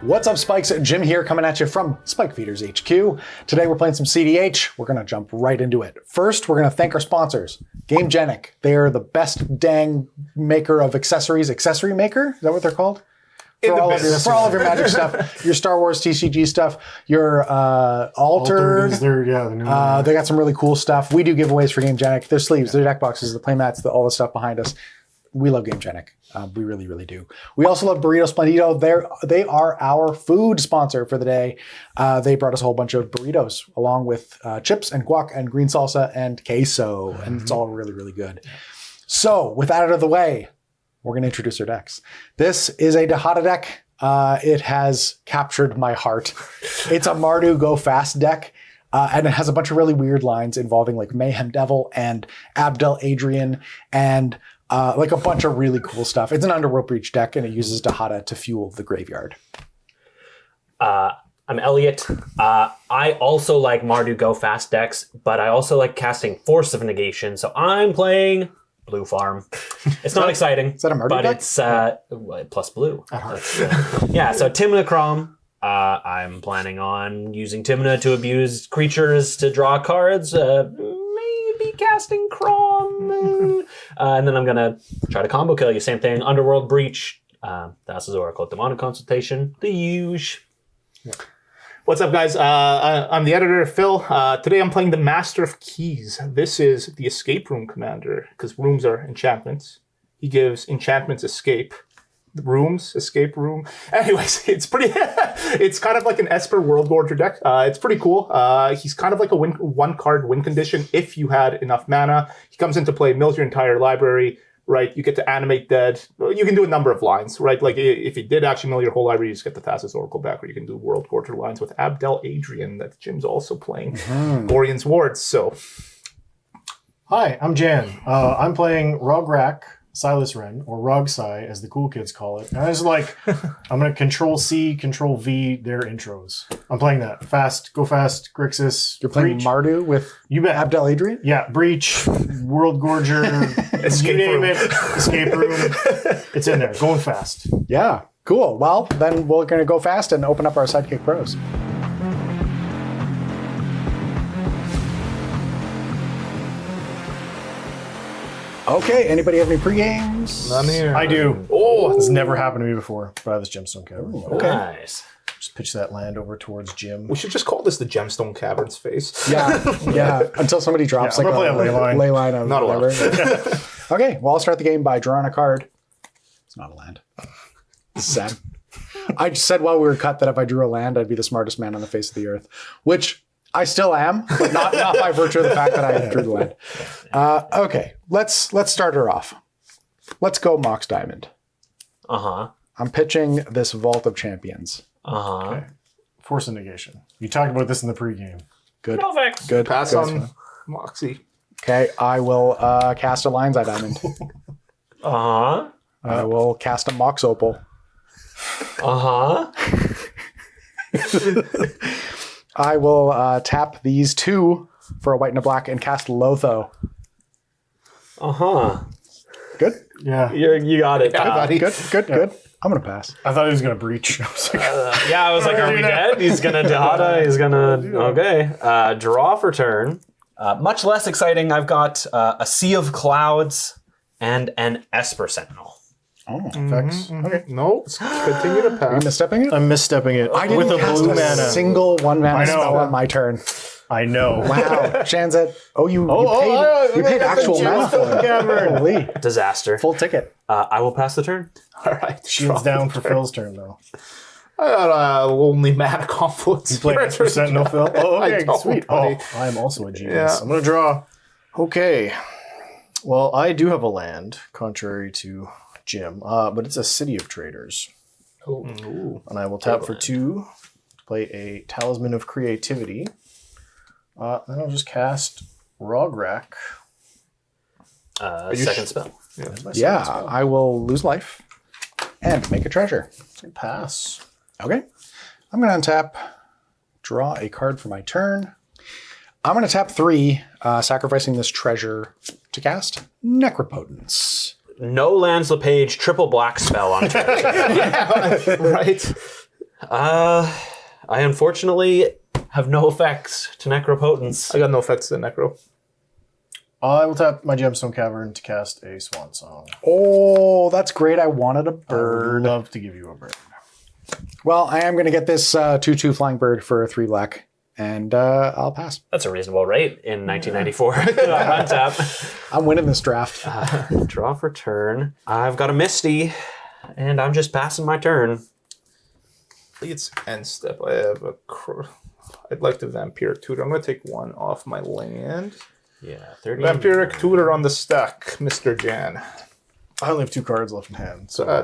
What's up, Spikes? Jim here, coming at you from Spike Feeders HQ. Today we're playing some cEDH. We're going to jump right into it. First, we're going to thank our sponsors, GameGenic. They are the best dang maker of accessories. Accessory maker? Is that what they're called? For all of your Magic stuff, your Star Wars TCG stuff, your Altered. They got some really cool stuff. We do giveaways for GameGenic. Their sleeves, their deck boxes, the playmats, all the stuff behind us. We love GameGenic. We really, really do. We also love Burrito Splendido. They are our food sponsor for the day. They brought us a whole bunch of burritos along with chips and guac and green salsa and queso. And it's all really, really good. So with that out of the way, we're going to introduce our decks. This is a Dihada deck. It has captured my heart. It's a Mardu Go Fast deck. And it has a bunch of really weird lines involving like Mayhem Devil and Abdel Adrian and like a bunch of really cool stuff. It's an Underworld Breach deck, and it uses Dihada to fuel the graveyard. I'm Elliot. I also like Mardu Go Fast decks, but I also like casting Force of Negation, so I'm playing Blue Farm. It's not exciting. Is that a Mardu but deck? It's plus blue. Yeah, so Tymna Kraum. I'm planning on using Tymna to abuse creatures to draw cards. Maybe casting Kraum. And then I'm going to try to combo kill you. Same thing. Underworld Breach. Thassa's Oracle. Demonic Consultation. The huge. Yeah. What's up, guys? I'm the editor, Phil. Today I'm playing the Master of Keys. This is the Escape Room Commander, because rooms are enchantments. He gives enchantments escape. Rooms, escape room. Anyways, it's pretty. It's kind of like an Esper World Gorger deck. It's pretty cool. He's kind of like a one card win condition if you had enough mana. He comes into play, mills your entire library, right? You get to animate dead. You can do a number of lines, right? Like if you did actually mill your whole library, you just get the Thassa's Oracle back, or you can do World Gorger lines with Abdel Adrian that Jim's also playing. Orion's Wards. So, hi, I'm Jan. I'm playing Rograkh. Silas Wren, or Rogsai, as the cool kids call it. And I was like, I'm going to Control-C, Control-V their intros. I'm playing that. Fast, go fast, Grixis. You're playing Breach. Mardu with Abdel Adrian? Yeah, Breach, World Gorger, you name it, Escape Room. It's in there, going fast. Yeah, cool. Well, then we're going to go fast and open up our Sidekick Pros. Okay, anybody have any pre-games? None here. I do. Oh, this never happened to me before, but I have this Gemstone Cavern. Okay. Nice. Just pitch that land over towards Jim. we should just call this the Gemstone Cavern's face. Yeah. Until somebody drops I'm like gonna play a ley line. of Not allowed. whatever. Okay, well, I'll start the game by drawing a card. It's not a land. It's sad. I just said while we were cut that if I drew a land, I'd be the smartest man on the face of the earth, which I still am, but not by virtue of the fact that I drew the land. Okay, let's start her off. Let's go Mox Diamond. I'm pitching this Vault of Champions. Okay. Force of Negation. You talked about this in the pregame. Good. Perfect. Good. Pass Good. on Moxie. Okay, I will cast a Lion's Eye Diamond. I will cast a Mox Opal. I will tap these two for a white and a black and cast Lotho. Good? Yeah. You got it. Good. I'm going to pass. I thought he was going to breach. I was like, I was like, are we dead? He's going to Dihada. He's going to... Okay. Draw for turn. Much less exciting, I've got a Sea of Clouds and an Esper Sentinel. Oh, effects. Okay. No, continue to Are you pass. misstepping it? I'm misstepping it. I didn't with a cast blue a mana. single one mana I know. spell on my turn. I know. Wow. Shanzet. Oh, you paid I got the actual mana for Gemstone it. Cavern. Holy. Disaster. Full ticket. I will pass the turn. All right. Shields down for Phil's turn, though. I got a lonely mana confluence. You play Esper Sentinel, Phil? Oh, okay, I don't, sweet. buddy. Oh, I'm also a genius. Yeah. I'm going to draw. Okay. Well, I do have a land, contrary to Jim, but it's a City of Traders. Ooh. And I will tap for 2 to play a Talisman of Creativity. Then I'll just cast Rograkh. Second spell. Yeah, I will lose life and make a treasure. Pass. Okay. I'm going to untap, draw a card for my turn. I'm going to tap 3, sacrificing this treasure to cast Necropotence. No lands LePage, triple black spell on turn. Right. I unfortunately have no effects to Necropotence. I got no effects to the Necro. I will tap my Gemstone Cavern to cast a Swan Song. Oh, that's great. I wanted a I would bird. love to give you a bird. Well, I am going to get this 2/2 flying bird for 3 black, and I'll pass. That's a reasonable rate in 1994. Untap. I'm winning this draft. Draw for turn. I've got a Misty, and I'm just passing my turn. I think it's end step. I have a. I'd like the Vampiric Tutor. I'm going to take 1 off my land. Yeah, 30. Vampiric Tutor on the stack, Mr. Jan. I only have 2 cards left in hand, so Uh,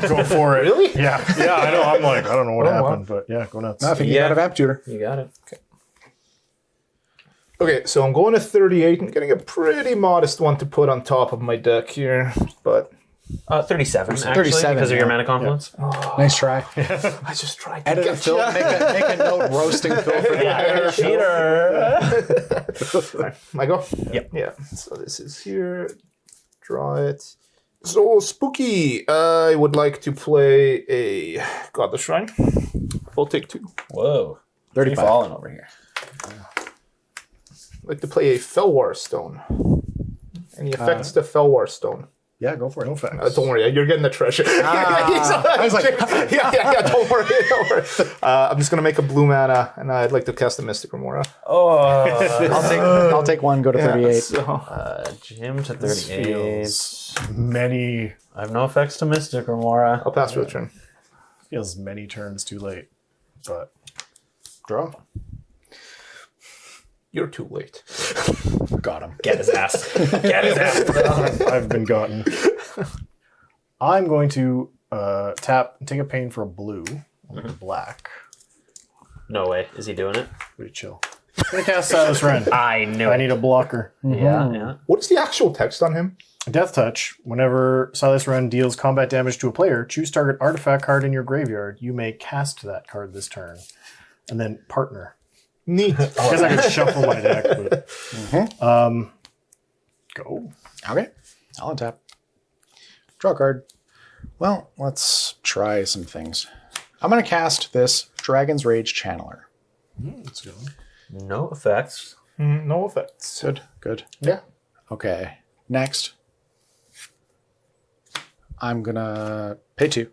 go for it. Really? Yeah, I know. I'm like, I don't know what Oh, happened, but yeah, go nuts. I think you got a Vamp Tutor. You got it. Okay, so I'm going to 38 and getting a pretty modest one to put on top of my deck here, but 37, actually, 37, because of your yeah. mana confluence. Nice try. I just tried to Edit a get Phil. ya. Make a note roasting Phil for Yeah, cheater. I go? Yep. Yeah, so this is here. Draw it. So, Spooky, I would like to play a Godless Shrine. We'll take 2. Whoa. 35. Falling over here. I'd like to play a Felwar Stone. Any effects to Felwar Stone? Yeah, go for it. No facts. Don't worry, you're getting the treasure. I was like, yeah, don't worry, don't worry. I'm just going to make a blue mana, and I'd like to cast a Mystic Remora. Oh. I'll take 1, go to 38. So, Jim to This 38. feels many I have no effects to Mystic Remora. I'll pass for the turn. feels many turns too late, but draw. You're too late. Got him. Get his ass. Get his ass. I've been gotten. I'm going to tap and take a pain for a blue or a black. No way. Is he doing it? Pretty chill. I'm going to cast Silas Wren. I knew I it. need a blocker. Yeah. What's the actual text on him? Death Touch. Whenever Silas Wren deals combat damage to a player, choose target artifact card in your graveyard. You may cast that card this turn. And then partner. Neat. I guess I could shuffle my deck. But, go. Okay. I'll untap. Draw a card. Well, let's try some things. I'm going to cast this Dragon's Rage Channeler. Let's go. No effects. No effects. Good, good. Yeah. Okay. Next. I'm going to pay 2.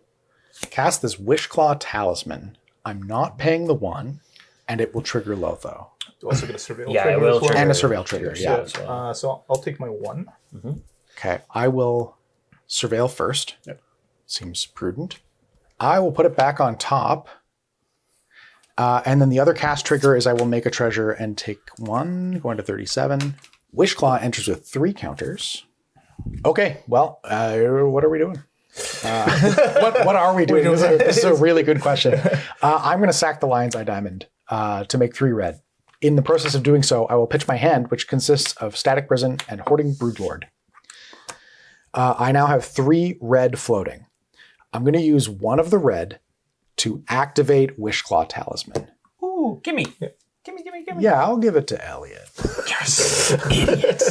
Cast this Wishclaw Talisman. I'm not paying the 1, and it will trigger Lotho. Also get a surveil Yeah, trigger it will as well. trigger. And a Surveil trigger, yeah. So I'll take my 1. Okay. I will Surveil first. Yep. Seems prudent. I will put it back on top. And then the other cast trigger is I will make a treasure and take 1, going to 37. Wishclaw enters with 3 counters. Okay, well, what are we doing? What are we doing? This is a really good question. I'm going to sack the Lion's Eye Diamond to make 3 red. In the process of doing so, I will pitch my hand, which consists of Static Prison and Hoarding Broodlord. I now have 3 red floating. I'm going to use 1 of the red to activate Wishclaw Talisman. Ooh, gimme. Gimme. Yeah, I'll give it to Elliot. Yes. Idiot.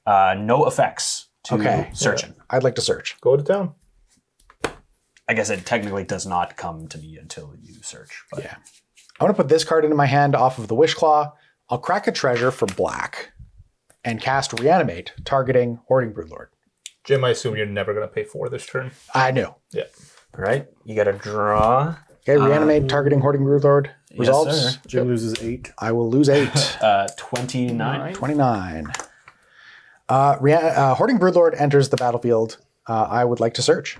No effects to Okay. searching. I'd like to search. Go to town. I guess it technically does not come to me until you search. But Yeah. I'm going to put this card into my hand off of the Wishclaw. I'll crack a treasure for black and cast Reanimate, targeting Hoarding Broodlord. Jim, I assume you're never going to pay 4 this turn. I knew. Yeah. All right, you got to draw. Okay, Reanimate, targeting Hoarding Broodlord. Resolves. sir. Jim loses 8. I will lose 8. 29. 29. Hoarding Broodlord enters the battlefield. I would like to search.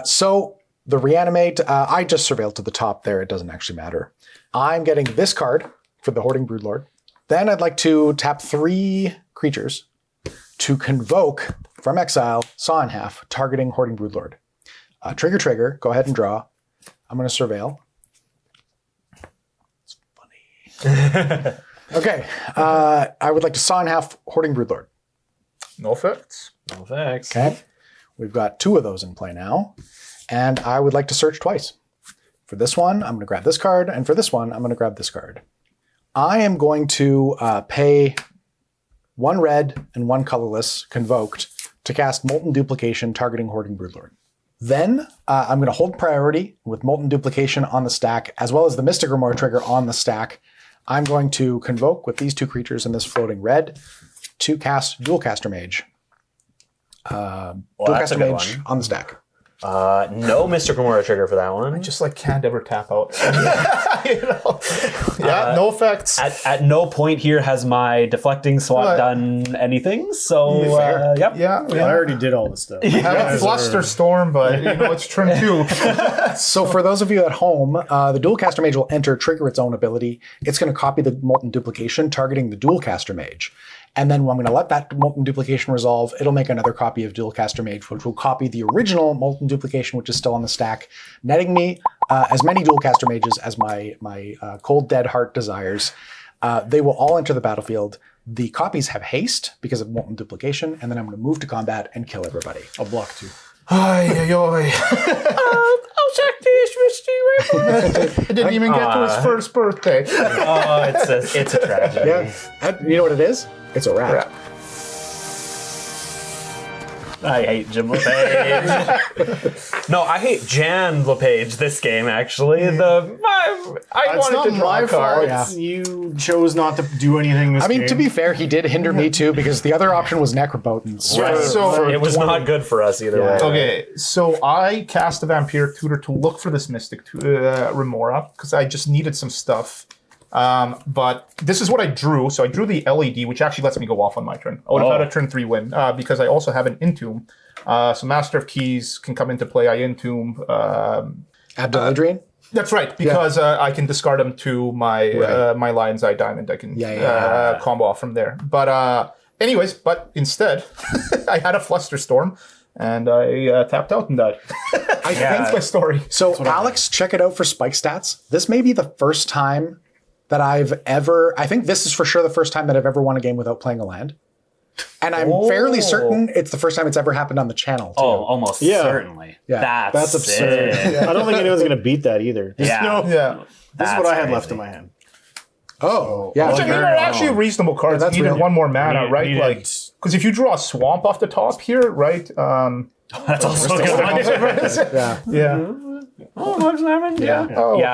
So the Reanimate, I just surveilled to the top there. It doesn't actually matter. I'm getting this card for the Hoarding Broodlord. Then I'd like to tap 3 creatures to convoke from exile Saw in Half, targeting Hoarding Broodlord. Trigger, go ahead and draw. I'm going to surveil. It's funny. Okay, I would like to Saw in Half Hoarding Broodlord. No effects. No effects. Okay, we've got 2 of those in play now. And I would like to search twice. For this one, I'm going to grab this card, and for this one, I'm going to grab this card. I am going to pay 1 red and 1 colorless, convoked, to cast Molten Duplication, targeting Hoarding Broodlord. Then I'm going to hold priority with Molten Duplication on the stack, as well as the Mystic Grimoire trigger on the stack. I'm going to convoke with these 2 creatures in this floating red to cast Dualcaster Mage. Dualcaster Mage on the stack. No Mystic Grimoire trigger for that one. Just like can't ever tap out. You know? Yeah, no effects. At no point here has my deflecting swap done anything. So, yep. Yeah. I already did all this stuff. I have a Fluster Storm, but it's turn 2. So for those of you at home, the Dualcaster Mage will trigger its own ability. It's going to copy the Molten Duplication, targeting the Dualcaster Mage. And then I'm going to let that Molten Duplication resolve. It'll make another copy of Dualcaster Mage, which will copy the original Molten Duplication, which is still on the stack, netting me as many Dualcaster Mages as my Cold Dead Heart desires. They will all enter the battlefield. The copies have haste because of Molten Duplication, and then I'm going to move to combat and kill everybody. I'll block 2. I'll check this, Misty. He didn't even get to his first birthday. Oh, it's a tragedy. Yeah, you know what it is? It's a rat. I hate Jim LePage. No, I hate Jan LePage this game, actually. I wanted to draw cards. Yeah. You chose not to do anything this game. To be fair, he did hinder me too, because the other option was Necropotence. Right. So it was not good for us either way. Okay, so I cast a Vampire Tutor to look for this Mystic Remora, because I just needed some stuff. But this is what I drew. So I drew the LED, which actually lets me go off on my turn. I would have had a turn 3 win, because I also have an Entomb. So Master of Keys can come into play. I Entomb. Abdul-Adrian? That's right, because I can discard them to my my Lion's Eye Diamond. I can combo off from there. But but instead, I had a Flusterstorm, and I tapped out and died. That's my story. So Alex, check it out for spike stats. This may be the first time that I think this is for sure the first time that I've ever won a game without playing a land. And I'm fairly certain it's the first time it's ever happened on the channel, too. Oh, almost certainly. Yeah. That's absurd. I don't think anyone's going to beat that either. This is what I had left in my hand. Oh, yeah. Which are actually reasonable cards. Yeah, that's you needed real. one more mana, right? Because if you draw a swamp off the top here, right? That's also good. Yeah.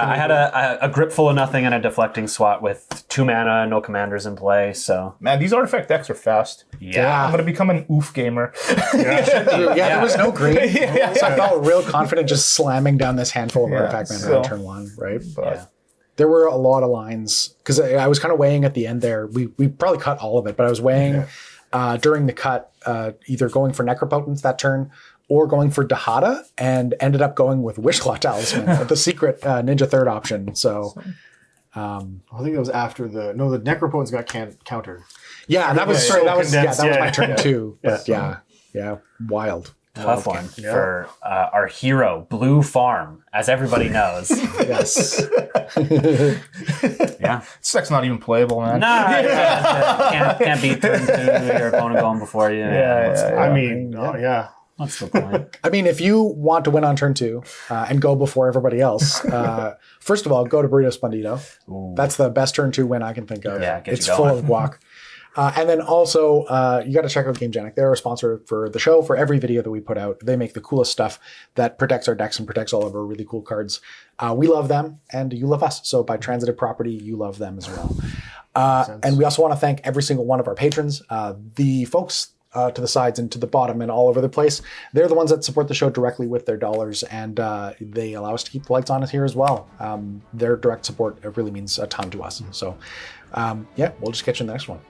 I had a grip full of nothing and a deflecting swat with 2 mana, no commanders in play. So Man, these artifact decks are fast. yeah. I'm gonna become an oof gamer. There was no green. So I felt real confident just slamming down this handful of artifact mana on turn 1, right? But There were a lot of lines, because I was kind of weighing at the end there. We probably cut all of it, but I was weighing during the cut, either going for Necropotence that turn or going for Dihada, and ended up going with Wishclaw Talisman, the secret ninja third option. So I think it was after the Necropotence got countered. yeah, that was my turn too. But Yeah. wild. Tough one for our hero, Blue Farm, as everybody knows. Yes. Yeah. this deck's not even playable, man. No, can't beat turn 2, your opponent going before you. What's the point? I mean, if you want to win on turn 2 and go before everybody else, first of all, go to Burrito Splendido. Ooh. That's the best turn 2 win I can think of. Yeah, it's full of guac. And then also, you got to check out GameGenic. They're a sponsor for the show, for every video that we put out. They make the coolest stuff that protects our decks and protects all of our really cool cards. We love them, and you love us. So by transitive property, you love them as well. And we also want to thank every single one of our patrons. The folks to the sides and to the bottom and all over the place, they're the ones that support the show directly with their dollars, and they allow us to keep the lights on here as well. Their direct support really means a ton to us. So, we'll just catch you in the next one.